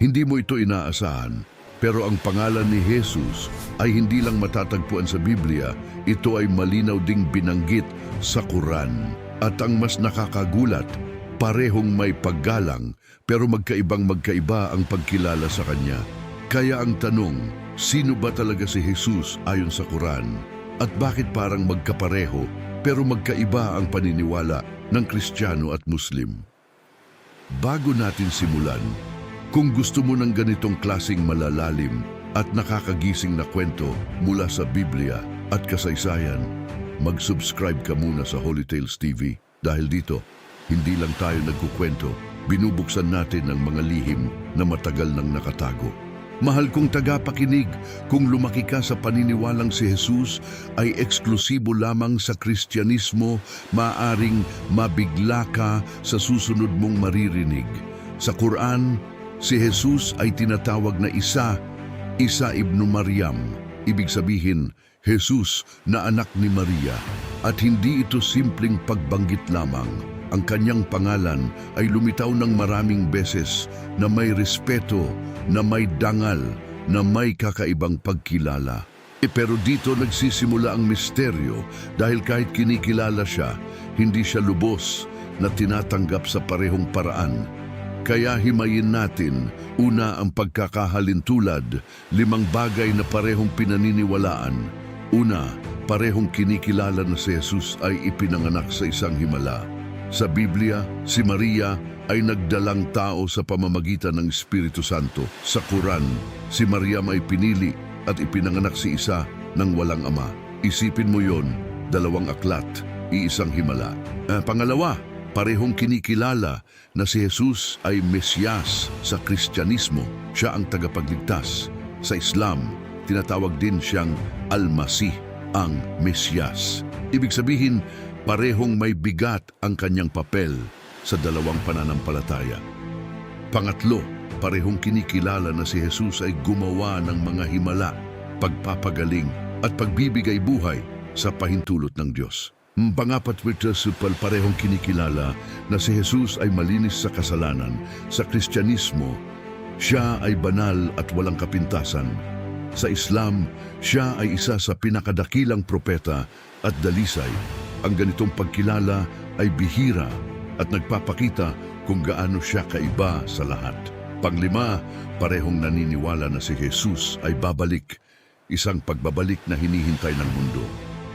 Hindi mo ito inaasahan, pero ang pangalan ni Jesus ay hindi lang matatagpuan sa Biblia, ito ay malinaw ding binanggit sa Quran. At ang mas nakakagulat, parehong may paggalang, pero magkaibang-magkaiba ang pagkilala sa Kanya. Kaya ang tanong, sino ba talaga si Jesus ayon sa Quran? At bakit parang magkapareho, pero magkaiba ang paniniwala ng Kristiyano at Muslim? Bago natin simulan, kung gusto mo ng ganitong klasing malalalim at nakakagising na kwento mula sa Biblia at kasaysayan, mag-subscribe ka muna sa Holy Tales TV dahil dito, hindi lang tayo nagkukwento, binubuksan natin ang mga lihim na matagal nang nakatago. Mahal kong tagapakinig, kung lumaki ka sa paniniwalang si Jesus ay eksklusibo lamang sa Kristyanismo, maaring mabigla ka sa susunod mong maririnig. Sa Quran, si Jesus ay tinatawag na Isa ibnu Maryam, ibig sabihin, Jesus na anak ni Maria, at hindi ito simpleng pagbanggit lamang. Ang kanyang pangalan ay lumitaw ng maraming beses na may respeto, na may dangal, na may kakaibang pagkilala. Pero dito nagsisimula ang misteryo dahil kahit kinikilala siya, hindi siya lubos na tinatanggap sa parehong paraan. Kaya himayin natin, una ang pagkakahalintulad, 5 bagay na parehong pinaniniwalaan. Una, parehong kinikilala na si Jesus ay ipinanganak sa isang himala. Sa Biblia, si Maria ay nagdalang tao sa pamamagitan ng Espiritu Santo. Sa Quran, si Maryam ay pinili at ipinanganak si Isa ng walang ama. Isipin mo yon, 2 aklat, iisang himala. Pangalawa, parehong kinikilala na si Jesus ay Mesyas sa Kristyanismo. Siya ang tagapagligtas. Sa Islam, tinatawag din siyang Al-Masih, ang Mesyas. Ibig sabihin, parehong may bigat ang kanyang papel sa 2 pananampalataya. Pangatlo, parehong kinikilala na si Jesus ay gumawa ng mga himala, pagpapagaling at pagbibigay buhay sa pahintulot ng Diyos. Pangapat, parehong kinikilala na si Jesus ay malinis sa kasalanan. Sa Kristyanismo, siya ay banal at walang kapintasan. Sa Islam, siya ay isa sa pinakadakilang propeta at dalisay. Ang ganitong pagkilala ay bihira at nagpapakita kung gaano siya kaiba sa lahat. Panglima, parehong naniniwala na si Jesus ay babalik, isang pagbabalik na hinihintay ng mundo.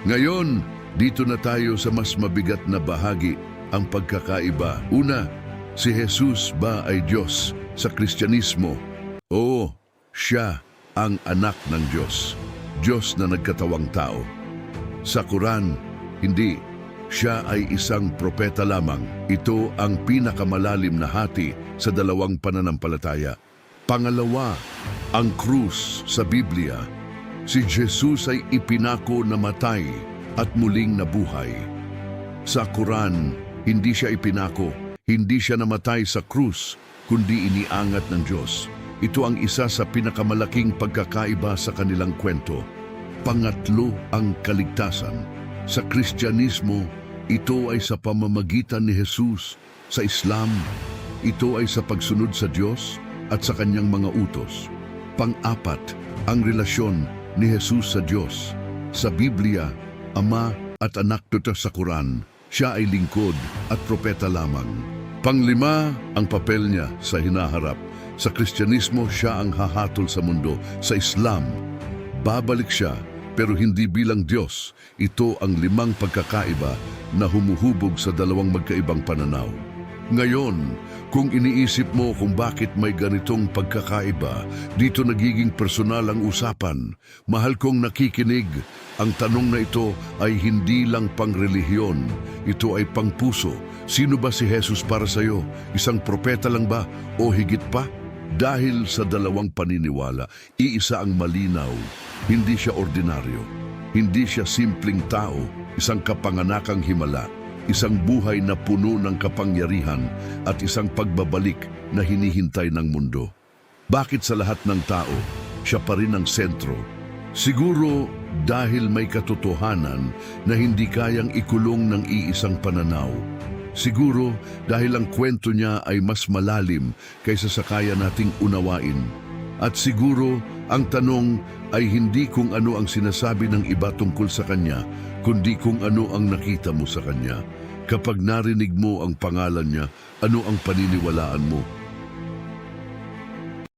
Ngayon, dito na tayo sa mas mabigat na bahagi, ang pagkakaiba. Una, si Jesus ba ay Diyos sa Kristyanismo? Oo, siya ang anak ng Diyos, Diyos na nagkatawang tao. Sa Quran, hindi. Siya ay isang propeta lamang. Ito ang pinakamalalim na hati sa 2 pananampalataya. Pangalawa, ang krus sa Biblia. Si Jesus ay ipinako na matay at muling nabuhay. Sa Quran, hindi siya ipinako, hindi siya namatay sa krus, kundi iniangat ng Diyos. Ito ang isa sa pinakamalaking pagkakaiba sa kanilang kwento. Pangatlo, ang kaligtasan. Sa Kristyanismo, ito ay sa pamamagitan ni Jesus. Sa Islam, ito ay sa pagsunod sa Diyos at sa kanyang mga utos. Pang-apat, ang relasyon ni Jesus sa Diyos. Sa Biblia, Ama at Anak. Sa Quran, siya ay lingkod at propeta lamang. Panglima, ang papel niya sa hinaharap. Sa Kristyanismo, siya ang hahatol sa mundo. Sa Islam, babalik siya pero hindi bilang Diyos. Ito ang 5 pagkakaiba na humuhubog sa 2 magkaibang pananaw. Ngayon, kung iniisip mo kung bakit may ganitong pagkakaiba, dito nagiging personal ang usapan. Mahal kong nakikinig, ang tanong na ito ay hindi lang pangrelihiyon, ito ay pangpuso. Sino ba si Jesus para sa iyo? Isang propeta lang ba o higit pa? Dahil sa 2 paniniwala, iisa ang malinaw. Hindi siya ordinaryo. Hindi siya simpleng tao, isang kapanganakang himala, isang buhay na puno ng kapangyarihan at isang pagbabalik na hinihintay ng mundo. Bakit sa lahat ng tao, siya pa rin ang sentro? Siguro dahil may katotohanan na hindi kayang ikulong ng iisang pananaw. Siguro dahil ang kwento niya ay mas malalim kaysa sa kaya nating unawain. At siguro ang tanong ay hindi kung ano ang sinasabi ng iba tungkol sa kanya, kundi kung ano ang nakita mo sa kanya. Kapag narinig mo ang pangalan niya, ano ang paniniwalaan mo?